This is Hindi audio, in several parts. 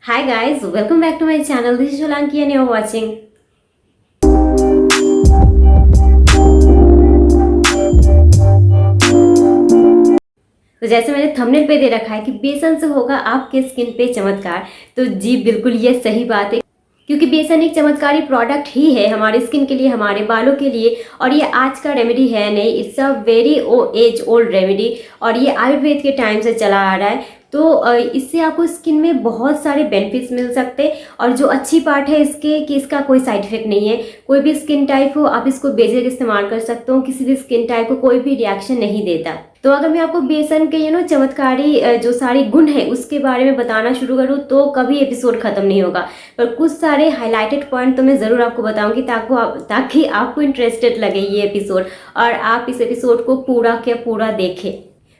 Hi guys, welcome back to my channel. This is Sholanki and you're watching. तो जैसे मैंने थंबनेल पे दे रखा है कि बेसन से होगा आपके स्किन पे चमत्कार, तो जी बिल्कुल ये सही बात है क्योंकि बेसन एक चमत्कारी प्रोडक्ट ही है हमारे स्किन के लिए, हमारे बालों के लिए। और ये आज का रेमेडी है नहीं, it's a very age old remedy और ये आयुर्वेद के टाइम से चला आ रहा है। तो इससे आपको स्किन में बहुत सारे बेनिफिट्स मिल सकते हैं। और जो अच्छी पार्ट है इसके कि इसका कोई साइड इफेक्ट नहीं है। कोई भी स्किन टाइप हो आप इसको बेझिझक इस्तेमाल कर सकते हो, किसी भी स्किन टाइप को कोई भी रिएक्शन नहीं देता। तो अगर मैं आपको बेसन के चमत्कारी जो सारे गुण है उसके बारे में बताना शुरू करूँ तो कभी एपिसोड खत्म नहीं होगा। पर कुछ सारे हाईलाइटेड पॉइंट तो मैं ज़रूर आपको बताऊंगी ताकि आपको इंटरेस्टेड लगे ये एपिसोड और आप इस एपिसोड को पूरा के पूरा देखें।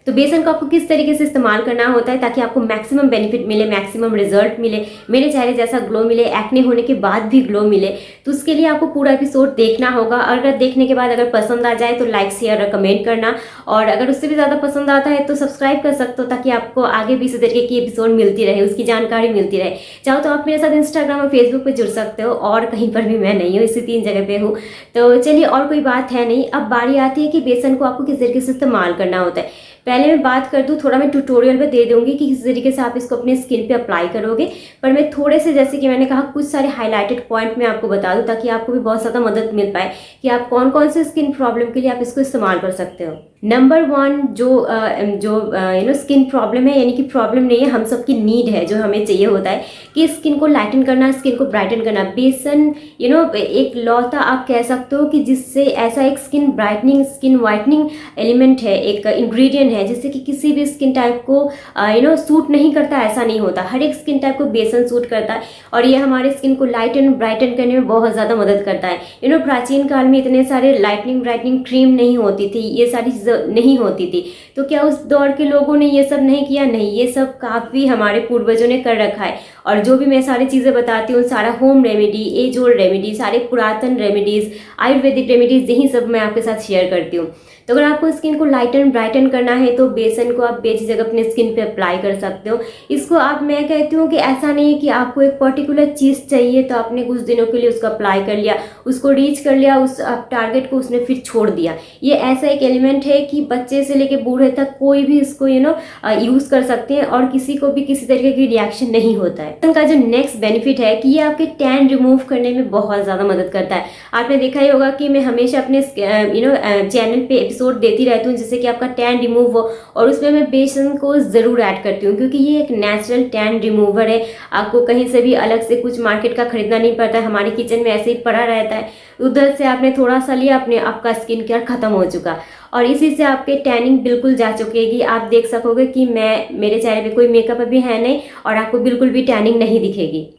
तो बेसन को आपको किस तरीके से इस्तेमाल करना होता है ताकि आपको मैक्सिमम बेनिफिट मिले, मैक्सिमम रिजल्ट मिले, मेरे चेहरे जैसा ग्लो मिले, एक्ने होने के बाद भी ग्लो मिले। तो उसके लिए आपको पूरा एपिसोड देखना होगा। अगर देखने के बाद अगर पसंद आ जाए तो लाइक शेयर और कमेंट करना, और अगर उससे भी ज़्यादा पसंद आता है तो सब्सक्राइब कर सकते हो ताकि आपको आगे भी इसी तरीके की एपिसोड मिलती रहे, उसकी जानकारी मिलती रहे। चाहो तो आप मेरे साथ इंस्टाग्राम और फेसबुक पर जुड़ सकते हो, और कहीं पर भी मैं नहीं हूँ, इसी 3 जगह पे हूँ। तो चलिए और कोई बात है नहीं, अब बारी आती है कि बेसन को आपको किस तरीके से इस्तेमाल करना होता है। पहले मैं बात कर दूं, थोड़ा मैं ट्यूटोरियल में दे दूंगी कि किस तरीके से आप इसको अपने स्किन पे अप्लाई करोगे। पर मैं थोड़े से, जैसे कि मैंने कहा, कुछ सारे हाईलाइटेड पॉइंट मैं आपको बता दूं ताकि आपको भी बहुत ज़्यादा मदद मिल पाए कि आप कौन कौन से स्किन प्रॉब्लम के लिए आप इसको इस्तेमाल कर सकते हो। नंबर 1 जो स्किन प्रॉब्लम है, यानी कि प्रॉब्लम नहीं है, हम सबकी नीड है, जो हमें चाहिए होता है कि स्किन को लाइटन करना, स्किन को ब्राइटन करना। बेसन एक लौता आप कह सकते हो कि जिससे ऐसा एक skin brightening, skin whitening element है, एक इंग्रेडिएंट है जिससे कि किसी भी स्किन टाइप को सूट नहीं करता, ऐसा नहीं होता। हर एक स्किन टाइप को बेसन सूट करता है और ये हमारे स्किन को लाइटन ब्राइटन करने में बहुत ज़्यादा मदद करता है। प्राचीन काल में इतने सारे लाइटनिंग ब्राइटनिंग क्रीम नहीं होती थी, ये सारी चीज़ें नहीं होती थी। तो क्या उस दौर के लोगों ने ये सब नहीं किया? नहीं, ये सब काफ़ी हमारे पूर्वजों ने कर रखा है। और जो भी मैं सारी चीज़ें बताती हूँ, सारा home remedy, age old remedy, सारे पुरातन रेमेडीज़, आयुर्वेदिक रेमेडीज़, यही सब मैं आपके साथ शेयर करती हूँ। तो अगर आपको स्किन को लाइटन ब्राइटन करना है तो बेसन को आप बेझिझक अपने स्किन पे अप्लाई कर सकते हो। इसको मैं कहती हूँ कि ऐसा नहीं है कि आपको एक पर्टिकुलर चीज़ चाहिए तो आपने कुछ दिनों के लिए उसको अप्लाई कर लिया, उसको रीच कर लिया, उस टारगेट को उसने फिर छोड़ दिया। ये ऐसा एक एलिमेंट है कि बच्चे से लेके बूढ़े तक कोई भी इसको यूज़ कर सकते हैं और किसी को भी किसी तरीके की रिएक्शन नहीं होता है। इनका जो नेक्स्ट बेनिफिट है कि ये आपके टैन रिमूव करने में बहुत ज़्यादा मदद करता है। आपने देखा ही होगा कि मैं हमेशा अपने चैनल पे एपिसोड देती रहती हूँ जिससे कि आपका टैन रिमूव हो, और उसमें मैं बेसन को ज़रूर ऐड करती हूँ क्योंकि ये एक नेचुरल टैन रिमूवर है। आपको कहीं से भी अलग से कुछ मार्केट का खरीदना नहीं पड़ता है, हमारे किचन में ऐसे ही पड़ा रहता है। उधर से आपने थोड़ा सा लिया, अपने आपका स्किन केयर खत्म हो चुका और इसी से आपके टैनिंग बिल्कुल जा चुकेगी। आप देख सकोगे कि मेरे चेहरे पे कोई मेकअप अभी है नहीं और आपको बिल्कुल भी टैनिंग नहीं दिखेगी।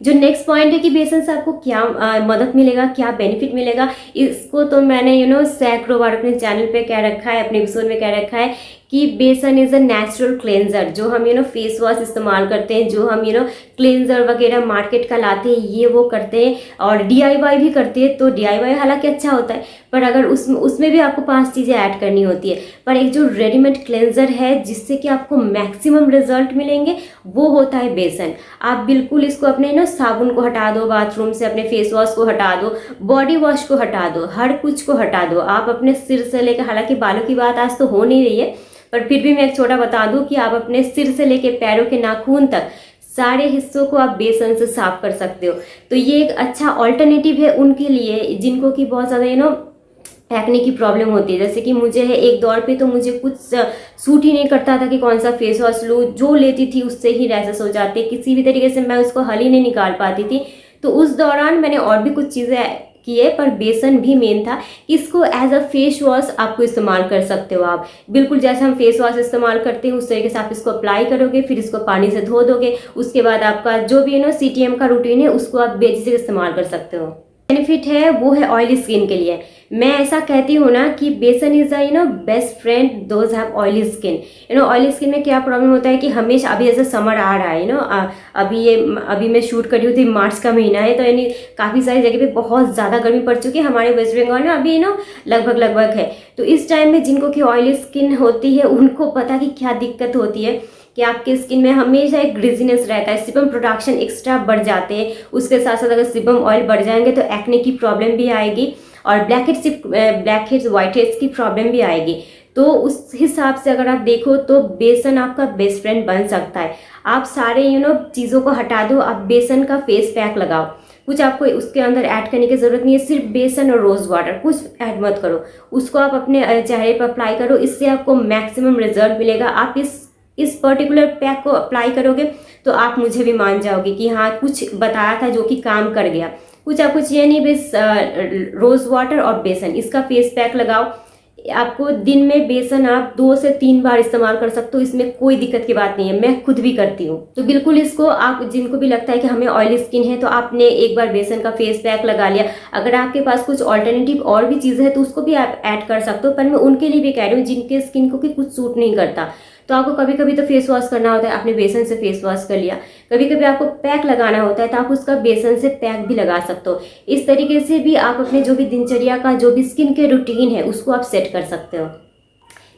जो नेक्स्ट पॉइंट है कि बेसन से आपको क्या मदद मिलेगा, क्या बेनिफिट मिलेगा, इसको तो मैंने सैकड़ों बार अपने चैनल पे कह रखा है, अपने एपिसोड में कह रखा है कि बेसन इज़ अ नेचुरल क्लेंजर। जो हम फेस वॉश इस्तेमाल करते हैं, जो हम क्लेंजर वगैरह मार्केट का लाते हैं, ये वो करते हैं और DIY भी करते हैं। तो DIY हालांकि अच्छा होता है, पर अगर उसमें भी आपको 5 चीज़ें ऐड करनी होती है। पर एक जो रेडीमेड क्लेंजर है जिससे कि आपको मैक्सिमम रिजल्ट मिलेंगे, वो होता है बेसन। आप बिल्कुल इसको अपने साबुन को हटा दो, बाथरूम से अपने फेस वॉश को हटा दो, बॉडी वॉश को हटा दो, हर कुछ को हटा दो। आप अपने सिर से लेकर, हालांकि बालों की बात आज तो हो नहीं रही है, पर फिर भी मैं एक छोटा बता दूं कि आप अपने सिर से लेके पैरों के नाखून तक सारे हिस्सों को आप बेसन से साफ कर सकते हो। तो ये एक अच्छा ऑल्टरनेटिव है उनके लिए जिनको कि बहुत ज़्यादा एक्ने की प्रॉब्लम होती है। जैसे कि मुझे है, एक दौर पे तो मुझे कुछ सूट ही नहीं करता था कि कौन सा फेस वॉश लूँ, जो लेती थी उससे ही रैशेस हो जाते, किसी भी तरीके से मैं उसको हल ही नहीं निकाल पाती थी। तो उस दौरान मैंने और भी कुछ चीज़ें किए, पर बेसन भी मेन था। इसको एज अ फेस वॉश आपको इस्तेमाल कर सकते हो। आप बिल्कुल जैसे हम फेस वॉश इस्तेमाल करते हैं उस तरीके से आप इसको अप्लाई करोगे, फिर इसको पानी से धो दोगे। उसके बाद आपका जो भी CTM का रूटीन है उसको आप बेझिझक इस्तेमाल कर सकते हो। बेनिफिट है वो है ऑयली स्किन के लिए। मैं ऐसा कहती हूँ ना कि बेसन is a best friend those have oily skin. Oily skin में क्या प्रॉब्लम होता है कि हमेशा, अभी जैसे समर आ रहा है अभी मैं शूट कर रही हूँ, तो मार्च का महीना है, तो काफ़ी सारी जगह पे बहुत ज़्यादा गर्मी पड़ चुकी है। हमारे वेस्ट बंगाल में अभी लगभग है। तो इस टाइम में जिनको कि ऑयली स्किन होती है उनको पता कि क्या दिक्कत होती है कि आपके स्किन में हमेशा एक ग्रीजीनेस रहता है, सीबम प्रोडक्शन एक्स्ट्रा बढ़ जाते हैं। उसके साथ साथ अगर सीबम ऑयल बढ़ जाएंगे तो एक्ने की प्रॉब्लम भी आएगी और ब्लैक हेड्स व्हाइट हेड्स की प्रॉब्लम भी आएगी। तो उस हिसाब से अगर आप देखो तो बेसन आपका बेस्ट फ्रेंड बन सकता है। आप सारे चीज़ों को हटा दो, आप बेसन का फेस पैक लगाओ। कुछ आपको उसके अंदर ऐड करने की ज़रूरत नहीं है, सिर्फ बेसन और रोज़ वाटर, कुछ ऐड मत करो। उसको आप अपने चेहरे पर अप्लाई करो, इससे आपको मैक्सिमम रिजल्ट मिलेगा। आप इस पर्टिकुलर पैक को अप्लाई करोगे तो आप मुझे भी मान जाओगे कि हाँ कुछ बताया था जो कि काम कर गया। कुछ आपको चाहिए नहीं, बस रोज़ वाटर और बेसन, इसका फेस पैक लगाओ। आपको दिन में बेसन आप 2 से 3 बार इस्तेमाल कर सकते हो, इसमें कोई दिक्कत की बात नहीं है, मैं खुद भी करती हूँ। तो बिल्कुल इसको आप, जिनको भी लगता है कि हमें ऑयली स्किन है तो आपने एक बार बेसन का फेस पैक लगा लिया। अगर आपके पास कुछ ऑल्टरनेटिव और भी चीज़ें हैं तो उसको भी आप ऐड कर सकते हो, पर मैं उनके लिए भी कह रही हूँ जिनके स्किन को कि कुछ सूट नहीं करता। तो आपको कभी कभी तो फेस वॉश करना होता है, आपने बेसन से फेस वॉश कर लिया। कभी कभी आपको पैक लगाना होता है तो आप उसका बेसन से पैक भी लगा सकते हो। इस तरीके से भी आप अपने जो भी दिनचर्या का जो भी स्किन के रूटीन है उसको आप सेट कर सकते हो।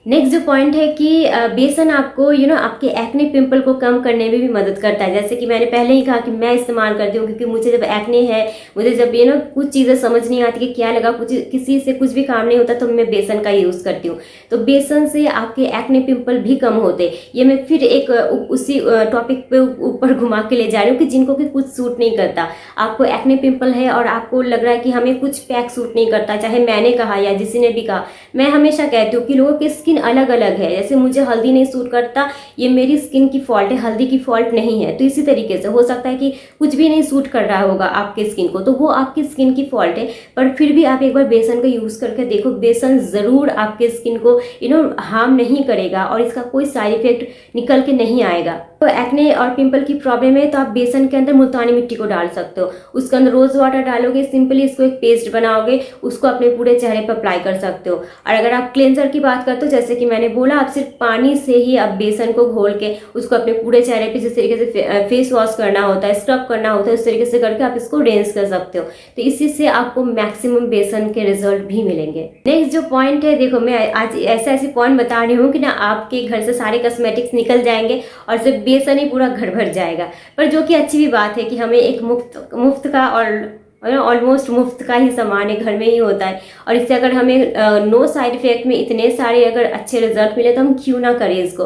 नेक्स्ट जो पॉइंट है कि बेसन आपको आपके एक्ने पिंपल को कम करने में भी मदद करता है। जैसे कि मैंने पहले ही कहा कि मैं इस्तेमाल करती हूँ, क्योंकि मुझे जब एक्ने है, मुझे जब कुछ चीज़ें समझ नहीं आती कि क्या लगा, कुछ किसी से कुछ भी काम नहीं होता तो मैं बेसन का यूज़ करती हूँ। तो बेसन से आपके एक्ने पिंपल भी कम होते। ये मैं फिर एक उसी टॉपिक पे ऊपर घुमा के ले जा रही हूँ कि जिनको कि कुछ सूट नहीं करता, आपको एक्ने पिंपल है और आपको लग रहा है कि हमें कुछ पैक सूट नहीं करता, चाहे मैंने कहा या किसी ने भी कहा। मैं हमेशा कहती हूँ कि लोगों की स्किन अलग अलग है। जैसे मुझे हल्दी नहीं सूट करता, ये मेरी स्किन की फॉल्ट है, हल्दी की फॉल्ट नहीं है। तो इसी तरीके से हो सकता है कि कुछ भी नहीं सूट कर रहा होगा आपके स्किन को, तो वो आपकी स्किन की फॉल्ट है। पर फिर भी आप एक बार बेसन का यूज़ करके देखो, बेसन ज़रूर आपके स्किन को हार्म नहीं करेगा और इसका कोई साइड इफेक्ट निकल के नहीं आएगा। तो एक्ने और पिंपल की प्रॉब्लम है तो आप बेसन के अंदर मुल्तानी मिट्टी को डाल सकते हो, उसके अंदर रोज़ वाटर डालोगे, सिंपली इसको एक पेस्ट बनाओगे, उसको अपने पूरे चेहरे पर अप्लाई कर सकते हो। और अगर आप क्लेंजर की बात करते हो, जैसे कि मैंने बोला, आप सिर्फ पानी से ही आप बेसन को घोल के उसको अपने पूरे चेहरे पे जिस तरीके से फेस वॉश करना होता है, स्क्रब करना होता है, उस तरीके से करके आप इसको रिंस कर सकते हो। तो इसी से आपको मैक्सिमम बेसन के रिजल्ट भी मिलेंगे। नेक्स्ट जो पॉइंट है, देखो मैं आज ऐसे पॉइंट बता रही हूँ कि ना आपके घर से सारे कॉस्मेटिक्स निकल जाएंगे और सिर्फ बेसन ही पूरा घर भर जाएगा। पर जो कि अच्छी भी बात है कि हमें एक मुफ्त का और ऑलमोस्ट मुफ्त का ही सामान है, घर में ही होता है। और इससे अगर हमें नो साइड इफेक्ट में इतने सारे अगर अच्छे रिजल्ट मिले तो हम क्यों ना करें इसको।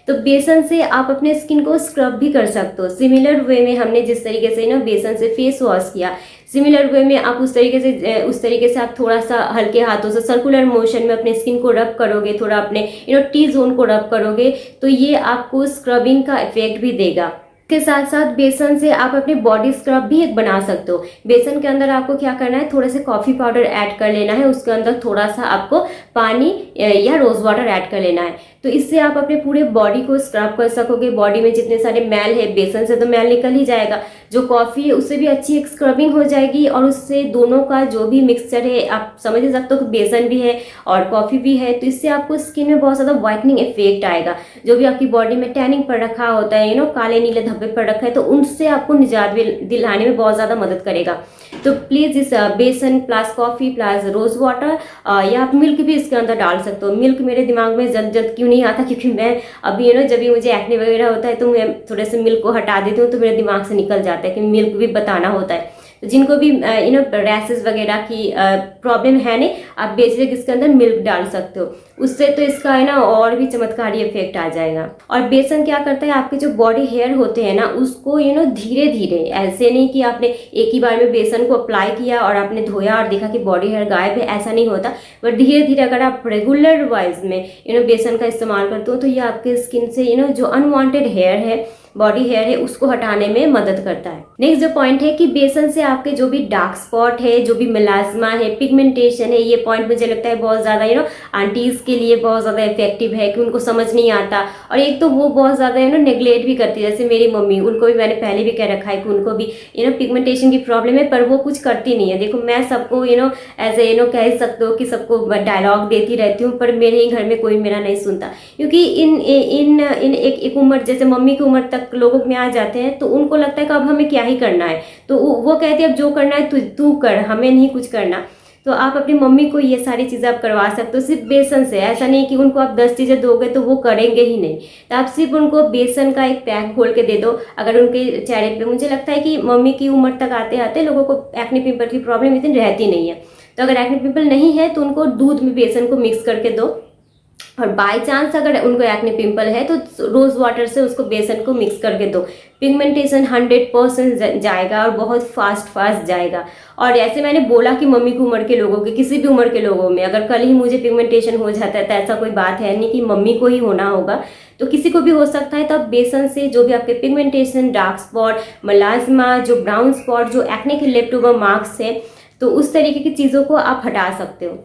तो बेसन से आप अपने स्किन को स्क्रब भी कर सकते हो। सिमिलर वे में हमने जिस तरीके से बेसन से फेस वॉश किया, सिमिलर वे में आप उस तरीके से आप थोड़ा सा हल्के हाथों से सर्कुलर मोशन में अपने स्किन को रब करोगे, थोड़ा अपने टी जोन को रब करोगे, तो ये आपको स्क्रबिंग का इफेक्ट भी देगा। के साथ साथ बेसन से आप अपने बॉडी स्क्रब भी एक बना सकते हो। बेसन के अंदर आपको क्या करना है, थोड़ा सा कॉफ़ी पाउडर ऐड कर लेना है, उसके अंदर थोड़ा सा आपको पानी या रोज़ वाटर ऐड कर लेना है। तो इससे आप अपने पूरे बॉडी को स्क्रब कर सकोगे। बॉडी में जितने सारे मैल है, बेसन से तो मैल निकल ही जाएगा, जो कॉफ़ी है उससे भी अच्छी एक स्क्रबिंग हो जाएगी और उससे दोनों का जो भी मिक्सचर है, आप समझ ही सकते हो कि बेसन भी है और कॉफ़ी भी है, तो इससे आपको स्किन में बहुत ज़्यादा वाइटनिंग इफेक्ट आएगा। जो भी आपकी बॉडी में टैनिंग पड़ रखा होता है, काले नीले धब्बे पड़ रखा है, तो उनसे आपको निजात दिलाने में बहुत ज़्यादा मदद करेगा। तो प्लीज़ इस बेसन plus coffee plus rose water या आप मिल्क भी इसके अंदर डाल सकते हो। मिल्क मेरे दिमाग में जल्द क्यों नहीं आता, क्योंकि मैं अभी जब भी मुझे एक्ने वगैरह होता है तो मैं थोड़े से मिल्क को हटा देती हूँ, तो मेरे दिमाग से निकल जाता है कि मिल्क भी बताना होता है। तो जिनको भी रैसेस वगैरह की प्रॉब्लम है नहीं, आप बेशक इसके अंदर मिल्क डाल सकते हो, उससे तो इसका और भी चमत्कारी इफेक्ट आ जाएगा। और बेसन क्या करता है, आपके जो बॉडी हेयर होते हैं ना, उसको धीरे धीरे, ऐसे नहीं कि आपने एक ही बार में बेसन को अप्लाई किया और आपने धोया और देखा कि बॉडी हेयर गायब है, ऐसा नहीं होता। बट धीरे धीरे अगर आप रेगुलर वाइज में बेसन का इस्तेमाल करते हो तो ये आपके स्किन से जो अनवांटेड हेयर है, बॉडी हेयर है, उसको हटाने में मदद करता है। नेक्स्ट जो पॉइंट है कि बेसन से आपके जो भी डार्क स्पॉट है, जो भी मिलाजमा है, पिगमेंटेशन है, ये पॉइंट मुझे लगता है बहुत ज़्यादा आंटीज़ के लिए बहुत ज़्यादा इफेक्टिव है कि उनको समझ नहीं आता। और एक तो वो बहुत ज़्यादा नेग्लेक्ट भी करती है, जैसे मेरी मम्मी, उनको भी मैंने पहले भी कह रखा है कि उनको भी पिगमेंटेशन की प्रॉब्लम है, पर वो कुछ करती नहीं है। देखो मैं सबको एज ए कह सकते हो कि सबको डायलॉग देती रहती हूँ, पर मेरे ही घर में कोई मेरा नहीं सुनता, क्योंकि इन एक उम्र, जैसे मम्मी की उम्र तक लोगों में आ जाते हैं तो उनको लगता है कि अब हमें क्या ही करना है, तो वो कहते हैं अब जो करना है तू कर, हमें नहीं कुछ करना। तो आप अपनी मम्मी को ये सारी चीज़ें आप करवा सकते हो सिर्फ बेसन से। ऐसा नहीं कि उनको आप 10 चीज़ें दोगे तो वो करेंगे ही नहीं, तो आप सिर्फ उनको बेसन का एक पैक घोल के दे दो। अगर उनके चेहरे पे, मुझे लगता है कि मम्मी की उम्र तक आते आते लोगों को एक्ने पिंपल की प्रॉब्लम इतनी रहती नहीं है, तो अगर एक्ने पिंपल नहीं है तो उनको दूध में बेसन को मिक्स करके दो। और बाय चांस अगर उनको एक्ने पिंपल है तो रोज़ वाटर से उसको बेसन को मिक्स करके दो। पिगमेंटेशन 100% जाएगा और बहुत फास्ट जाएगा। और ऐसे मैंने बोला कि मम्मी की उम्र के लोगों के, किसी भी उम्र के लोगों में अगर कल ही मुझे पिगमेंटेशन हो जाता है तो ऐसा कोई बात है नहीं कि मम्मी को ही होना होगा, तो किसी को भी हो सकता है। तो आप बेसन से जो भी आपके पिगमेंटेशन, डार्क स्पॉट, मलाज्मा, जो ब्राउन स्पॉट, जो एक्ने के लेफ्टओवर मार्क्स है, तो उस तरीके की चीज़ों को आप हटा सकते हो।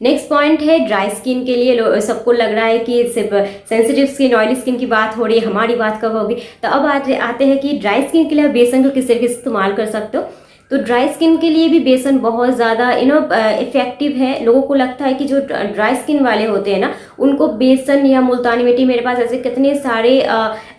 नेक्स्ट पॉइंट है ड्राई स्किन के लिए। सबको लग रहा है कि सिर्फ सेंसिटिव स्किन, ऑयली स्किन की बात हो रही है, हमारी बात कब होगी। तो अब आते हैं कि ड्राई स्किन के लिए आप बेसन को किस तरीके से इस्तेमाल कर सकते हो। तो ड्राई स्किन के लिए भी बेसन बहुत ज़्यादा इफेक्टिव है। लोगों को लगता है कि जो ड्राई स्किन वाले होते हैं ना, उनको बेसन या मुल्तानी मिट्टी, मेरे पास ऐसे कितने सारे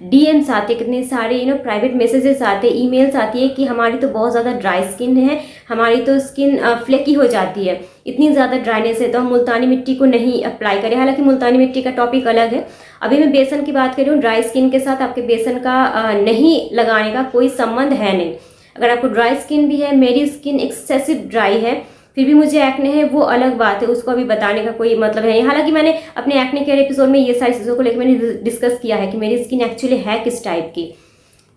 डीएम्स आते, कितने सारे प्राइवेट मैसेजेस आते, ईमेल्स आती है कि हमारी तो बहुत ज़्यादा ड्राई स्किन है, हमारी तो स्किन फ्लेकी हो जाती है, इतनी ज़्यादा ड्राइनेस है, तो हम मुल्तानी मिट्टी को नहीं अप्लाई करें। हालांकि मुल्तानी मिट्टी का टॉपिक अलग है, अभी मैं बेसन की बात कर रही हूँ। ड्राई स्किन के साथ आपके बेसन का नहीं लगाने का कोई संबंध है नहीं। अगर आपको ड्राई स्किन भी है, मेरी स्किन एक्सेसिव ड्राई है, फिर भी मुझे एक्ने है, वो अलग बात है, उसको अभी बताने का कोई मतलब है नहीं। हालांकि मैंने अपने एक्ने केयर एपिसोड में ये सारी चीज़ों को लेकर मैंने डिस्कस किया है कि मेरी स्किन एक्चुअली है किस टाइप की।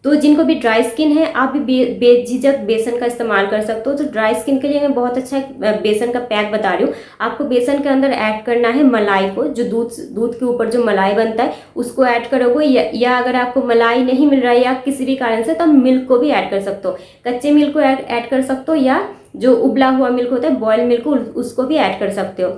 तो जिनको भी ड्राई स्किन है, आप भी बेझिझक बेसन का इस्तेमाल कर सकते हो। तो ड्राई स्किन के लिए मैं बहुत अच्छा बेसन का पैक बता रही हूँ। आपको बेसन के अंदर ऐड करना है मलाई को, जो दूध के ऊपर जो मलाई बनता है उसको ऐड करोगे, या अगर आपको मलाई नहीं मिल रहा है या किसी भी कारण से, तो मिल्क को भी ऐड कर सकते हो। कच्चे मिल्क को ऐड कर सकते हो, या जो उबला हुआ मिल्क होता है, बॉयल मिल्क, उसको भी ऐड कर सकते हो।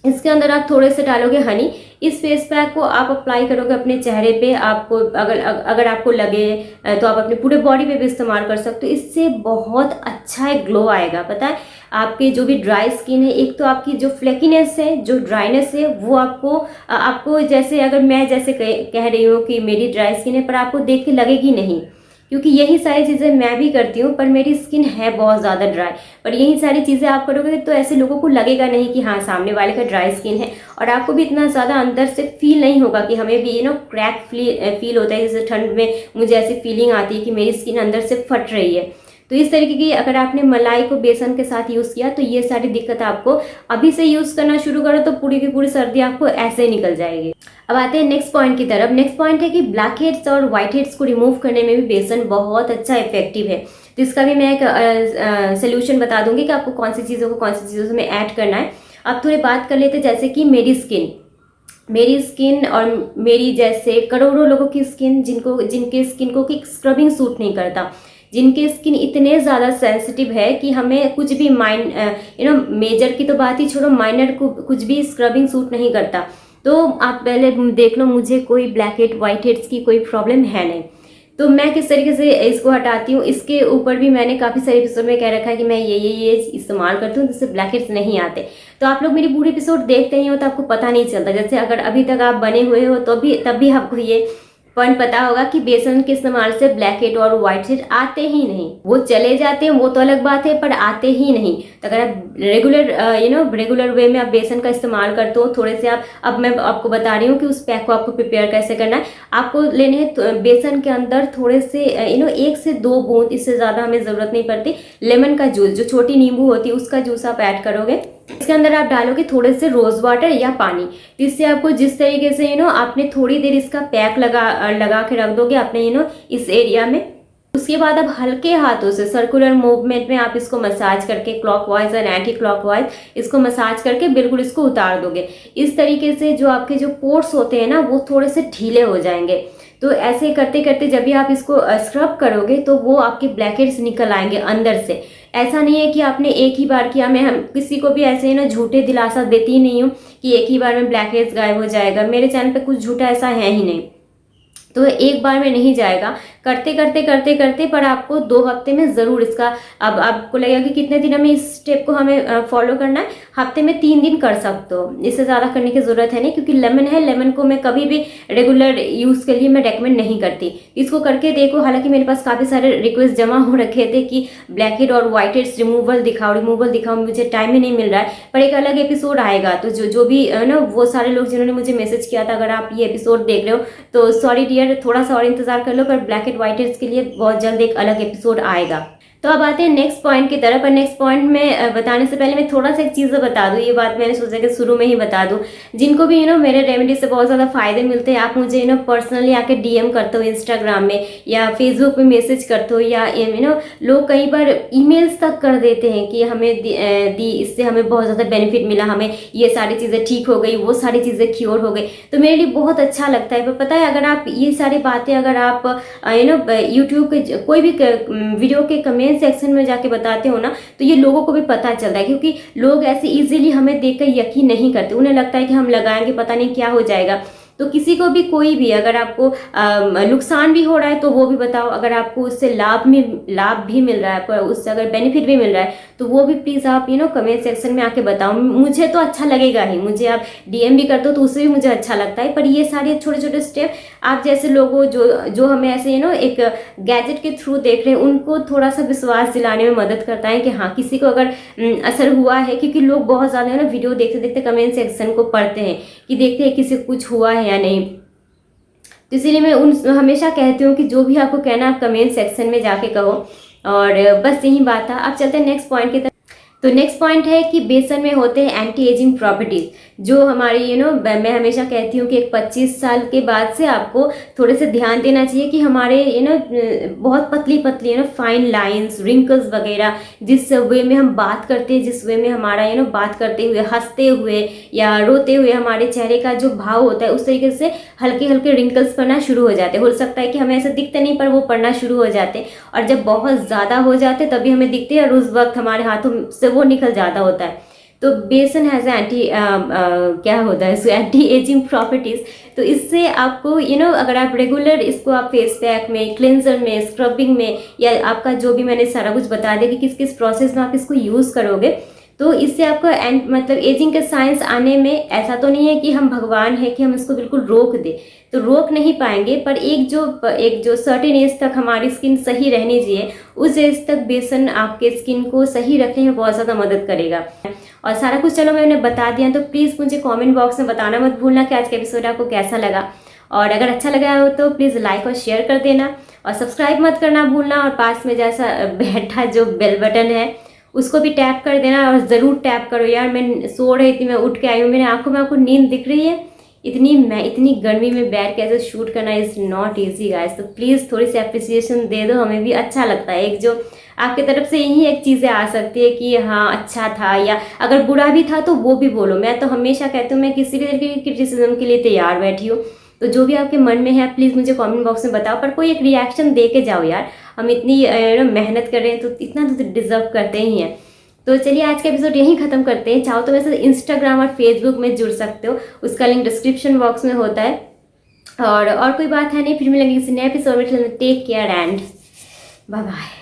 इसके अंदर आप थोड़े से डालोगे हनी। इस फेस पैक को आप अप्लाई करोगे अपने चेहरे पे। आपको अगर आपको लगे तो आप अपने पूरे बॉडी पे भी इस्तेमाल कर सकते हो। इससे बहुत अच्छा एक ग्लो आएगा। पता है, आपके जो भी ड्राई स्किन है, एक तो आपकी जो फ्लेकीनेस है, जो ड्राइनेस है, वो आपको जैसे, अगर मैं जैसे कह रही हूँ कि मेरी ड्राई स्किन है, पर आपको देख के लगेगी नहीं, क्योंकि यही सारी चीज़ें मैं भी करती हूँ, पर मेरी स्किन है बहुत ज़्यादा ड्राई। पर यही सारी चीज़ें आप करोगे तो ऐसे लोगों को लगेगा नहीं कि हाँ सामने वाले का ड्राई स्किन है, और आपको भी इतना ज़्यादा अंदर से फील नहीं होगा कि हमें भी क्रैक फील होता है। जैसे ठंड में मुझे ऐसी फीलिंग आती है कि मेरी स्किन अंदर से फट रही है। तो इस तरीके की अगर आपने मलाई को बेसन के साथ यूज़ किया तो ये सारी दिक्कत आपको अभी से यूज़ करना शुरू करो तो पूरी की पूरी सर्दी आपको ऐसे ही निकल जाएगी। अब आते हैं नेक्स्ट पॉइंट की तरफ। नेक्स्ट पॉइंट है कि ब्लैक हेड्स और व्हाइट हेड्स को रिमूव करने में भी बेसन बहुत अच्छा इफेक्टिव है। तो इसका भी मैं एक सोल्यूशन बता दूंगी कि आपको कौन सी चीज़ों में ऐड करना है। अब थोड़ी बात कर लेते हैं, जैसे कि मेरी स्किन और मेरी जैसे करोड़ों लोगों की स्किन, जिनके स्किन को कि स्क्रबिंग सूट नहीं करता, जिनके स्किन इतने ज़्यादा सेंसिटिव है कि हमें कुछ भी मेजर की तो बात ही छोड़ो, माइनर को कुछ भी स्क्रबिंग सूट नहीं करता। तो आप पहले देख लो, मुझे कोई ब्लैक हेड व्हाइट हेड्स की कोई प्रॉब्लम है नहीं। तो मैं किस तरीके से इसको हटाती हूँ, इसके ऊपर भी मैंने काफ़ी सारे एपिसोड में कह रखा है कि मैं ये इस्तेमाल करती हूँ जिससे ब्लैक हेड्स नहीं आते। तो आप लोग मेरी पूरी एपिसोड देखते ही हो तो आपको पता नहीं चलता। जैसे अगर अभी तक आप बने हुए हो तो तब भी आपको ये पॉइंट पता होगा कि बेसन के इस्तेमाल से ब्लैक हेड और व्हाइट हेड आते ही नहीं। वो चले जाते हैं, वो तो अलग बात है, पर आते ही नहीं। तो अगर आप रेगुलर वे में आप बेसन का इस्तेमाल करते हो, थोड़े से अब मैं आपको बता रही हूँ कि उस पैक को आपको प्रिपेयर कैसे करना है। आपको लेने हैं बेसन के अंदर थोड़े से 1 से 2 बूंद, इससे ज़्यादा हमें ज़रूरत नहीं पड़ती, लेमन का जूस, जो छोटी नींबू होती है उसका जूस आप ऐड करोगे। इसके अंदर आप डालोगे थोड़े से रोज वाटर या पानी। इससे आपको जिस तरीके से आपने थोड़ी देर इसका पैक लगा के रख दोगे अपने इस एरिया में। उसके बाद अब हल्के हाथों से सर्कुलर मूवमेंट में आप इसको मसाज करके, क्लॉकवाइज और एंटी क्लॉकवाइज इसको मसाज करके बिल्कुल इसको उतार दोगे। इस तरीके से जो आपके जो पोर्स होते हैं ना, वो थोड़े से ढीले हो जाएंगे। तो ऐसे करते करते जब भी आप इसको स्क्रब करोगे तो वो आपके ब्लैक हेड्स निकल आएंगे अंदर से। ऐसा नहीं है कि आपने एक ही बार किया। मैं किसी को भी ऐसे झूठे दिलासा देती ही नहीं हूँ कि एक ही बार में ब्लैक हेड्स गायब हो जाएगा। मेरे चैनल पे कुछ झूठा ऐसा है ही नहीं। तो एक बार में नहीं जाएगा, करते करते करते करते पर आपको 2 हफ्ते में ज़रूर इसका, अब आपको लगेगा कि कितने दिन में इस स्टेप को हमें फॉलो करना है, हफ्ते में 3 दिन कर सकते हो, इससे ज़्यादा करने की ज़रूरत है नहीं। क्योंकि लेमन है, लेमन को मैं कभी भी रेगुलर यूज़ के लिए मैं रेकमेंड नहीं करती। इसको करके देखो। हालांकि मेरे पास काफ़ी सारे रिक्वेस्ट जमा हो रखे थे कि ब्लैक हेड और व्हाइट हेड्स रिमूवल दिखाओ, मुझे टाइम ही नहीं मिल रहा है। पर एक अलग एपिसोड आएगा, तो जो भी ना वो सारे लोग जिन्होंने मुझे मैसेज किया था, अगर आप ये एपिसोड देख रहे हो तो सॉरी डियर, थोड़ा सा और इंतजार कर लो, पर ब्लैक एंड व्हाइट हेड्स के लिए बहुत जल्द एक अलग एपिसोड आएगा। तो अब आते हैं नेक्स्ट पॉइंट की तरफ। और नेक्स्ट पॉइंट में बताने से पहले मैं थोड़ा सा एक चीज़ बता दूं, ये बात मैंने सोचा कि शुरू में ही बता दूं। जिनको भी मेरे रेमेडी से बहुत ज़्यादा फायदे मिलते हैं, आप मुझे पर्सनली आके डीएम करते हो इंस्टाग्राम में या फेसबुक पे मैसेज करते हो, या लोग कई बार ईमेल्स तक कर देते हैं कि हमें दी इससे हमें बहुत ज़्यादा बेनिफिट मिला, हमें ये सारी चीज़ें ठीक हो गई, वो सारी चीज़ें क्योर हो गई। तो मेरे लिए बहुत अच्छा लगता है। पर पता है, अगर आप ये सारी बातें अगर आप यूट्यूब के कोई भी वीडियो के कमेंट सेक्शन में जाके बताते हो ना, तो ये लोगों को भी पता चलता है। क्योंकि लोग ऐसे इजीली हमें देखकर यकीन नहीं करते, उन्हें लगता है कि हम लगाएंगे पता नहीं क्या हो जाएगा। तो किसी को भी कोई भी अगर आपको नुकसान भी हो रहा है तो वो भी बताओ, अगर आपको उससे लाभ भी मिल रहा है, पर उससे अगर बेनिफिट भी मिल रहा है तो वो भी प्लीज़ आप कमेंट सेक्शन में आके बताओ। मुझे तो अच्छा लगेगा ही, मुझे आप डीएम भी करते हो तो उससे भी मुझे अच्छा लगता है। पर ये सारे छोटे छोटे स्टेप आप जैसे लोगों जो हमें ऐसे एक गैजेट के थ्रू देख रहे हैं, उनको थोड़ा सा विश्वास दिलाने में मदद करता है कि हाँ, किसी को अगर असर हुआ है। क्योंकि लोग बहुत ज़्यादा वीडियो देखते देखते कमेंट सेक्शन को पढ़ते हैं कि देखते हैं किसी को कुछ हुआ है या नहीं। तो इसीलिए मैं हमेशा कहती हूँ कि जो भी आपको कहना आप कमेंट सेक्शन में जाके कहो। और बस यही बात था। अब चलते हैं नेक्स्ट पॉइंट की तरफ। तो नेक्स्ट पॉइंट है कि बेसन में होते हैं एंटी एजिंग प्रॉपर्टीज, जो हमारी मैं हमेशा कहती हूँ कि एक 25 साल के बाद से आपको थोड़े से ध्यान देना चाहिए कि हमारे बहुत पतली पतली फाइन लाइंस, रिंकल्स वगैरह, जिस वे में हम बात करते हैं, जिस वे में हमारा बात करते हुए, हंसते हुए या रोते हुए हमारे चेहरे का जो भाव होता है, उस तरीके से हल्के हल्के रिंकल्स पड़ना शुरू हो जाते हैं। हो सकता है कि हमें ऐसे दिखते नहीं, पर वो पड़ना शुरू हो जाते हैं। और जब बहुत ज़्यादा हो जाते तभी हमें दिखते हैं, और उस वक्त हमारे हाथों से वो निकल जाता होता है। तो बेसन हैज़ क्या होता है, एंटी एजिंग प्रॉपर्टीज़। तो इससे आपको अगर आप रेगुलर इसको आप फेस पैक में, क्लेंजर में, स्क्रबिंग में, या आपका जो भी मैंने सारा कुछ बता दिया कि किस किस प्रोसेस में आप इसको यूज़ करोगे, तो इससे आपको मतलब एजिंग के साइंस आने में, ऐसा तो नहीं है कि हम भगवान है कि हम इसको बिल्कुल रोक दें, तो रोक नहीं पाएंगे। पर एक जो सर्टेन एज तक हमारी स्किन सही रहनी चाहिए, उस एज तक बेसन आपके स्किन को सही रखने में बहुत ज़्यादा मदद करेगा। और सारा कुछ चलो मैंने बता दिया, तो प्लीज़ मुझे कमेंट बॉक्स में बताना मत भूलना कि आज का एपिसोड आपको कैसा लगा। और अगर अच्छा लगा हो तो प्लीज़ लाइक और शेयर कर देना, और सब्सक्राइब मत करना भूलना। और पास में जैसा बैठा जो बेल बटन है उसको भी टैप कर देना, और ज़रूर टैप करो यार। मैं सो रही थी, मैं उठ के आई हूँ, मेरी आंखों में आपको नींद दिख रही है। इतनी गर्मी में बैठ के ऐसे शूट करना इज़ नॉट ईजी गाइस। तो प्लीज़ थोड़ी सी अप्रिसिएशन दे दो, हमें भी अच्छा लगता है। एक जो आपकी तरफ से यही एक चीज़ें आ सकती है कि हाँ अच्छा था, या अगर बुरा भी था तो वो भी बोलो। मैं तो हमेशा कहती हूँ मैं किसी भी तरीके की क्रिटिसिज्म के लिए तैयार बैठी हूँ। तो जो भी आपके मन में है प्लीज़ मुझे कमेंट बॉक्स में बताओ, पर कोई एक रिएक्शन दे के जाओ यार। हम इतनी मेहनत कर रहे हैं तो इतना तो डिजर्व करते ही हैं। तो चलिए आज का एपिसोड यहीं ख़त्म करते हैं। चाहो तो वैसे इंस्टाग्राम और फेसबुक में जुड़ सकते हो, उसका लिंक डिस्क्रिप्शन बॉक्स में होता है। और कोई बात है नहीं, फिर मिलेंगे किसी नए एपिसोड में। Take care and bye bye.